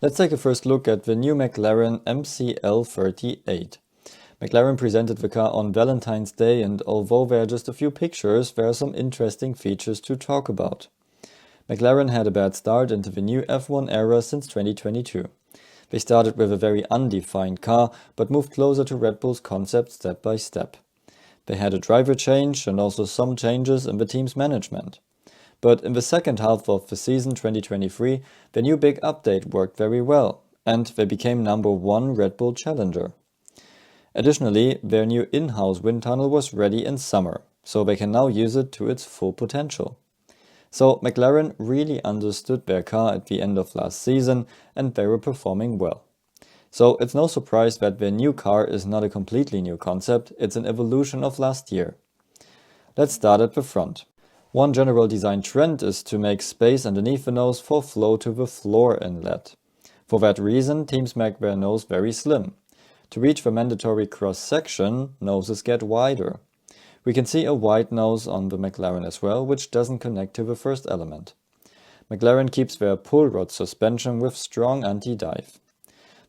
Let's take a first look at the new McLaren MCL38. McLaren presented the car on Valentine's Day, and although there are just a few pictures, there are some interesting features to talk about. McLaren had a bad start into the new F1 era since 2022. They started with a very undefined car, but moved closer to Red Bull's concept step by step. They had a driver change and also some changes in the team's management. But in the second half of the season 2023, the new big update worked very well, and they became #1 Red Bull challenger. Additionally, their new in-house wind tunnel was ready in summer, so they can now use it to its full potential. So McLaren really understood their car at the end of last season, and they were performing well. So it's no surprise that their new car is not a completely new concept, it's an evolution of last year. Let's start at the front. One general design trend is to make space underneath the nose for flow to the floor inlet. For that reason, teams make their nose very slim. To reach the mandatory cross-section, noses get wider. We can see a wide nose on the McLaren as well, which doesn't connect to the first element. McLaren keeps their pull rod suspension with strong anti-dive.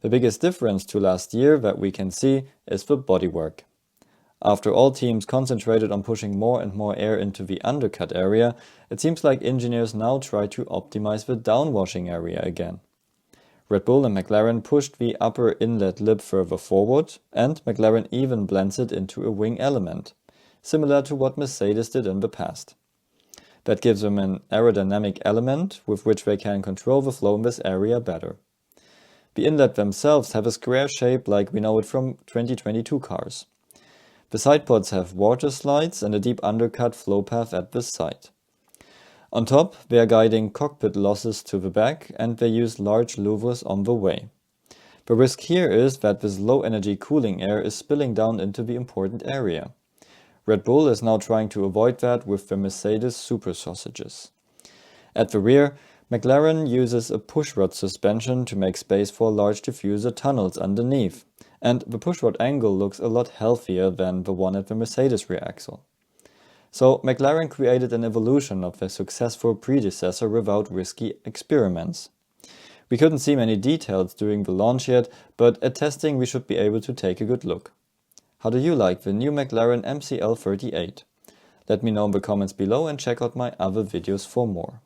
The biggest difference to last year that we can see is the bodywork. After all teams concentrated on pushing more and more air into the undercut area, it seems like engineers now try to optimize the downwashing area again. Red Bull and McLaren pushed the upper inlet lip further forward, and McLaren even blends it into a wing element, similar to what Mercedes did in the past. That gives them an aerodynamic element with which they can control the flow in this area better. The inlet themselves have a square shape like we know it from 2022 cars. The side pods have water slides and a deep undercut flow path at the side. On top, they are guiding cockpit losses to the back, and they use large louvers on the way. The risk here is that this low-energy cooling air is spilling down into the important area. Red Bull is now trying to avoid that with the Mercedes super sausages. At the rear, McLaren uses a pushrod suspension to make space for large diffuser tunnels underneath, and the pushrod angle looks a lot healthier than the one at the Mercedes rear axle. So McLaren created an evolution of their successful predecessor without risky experiments. We couldn't see many details during the launch yet, but at testing we should be able to take a good look. How do you like the new McLaren MCL38? Let me know in the comments below and check out my other videos for more.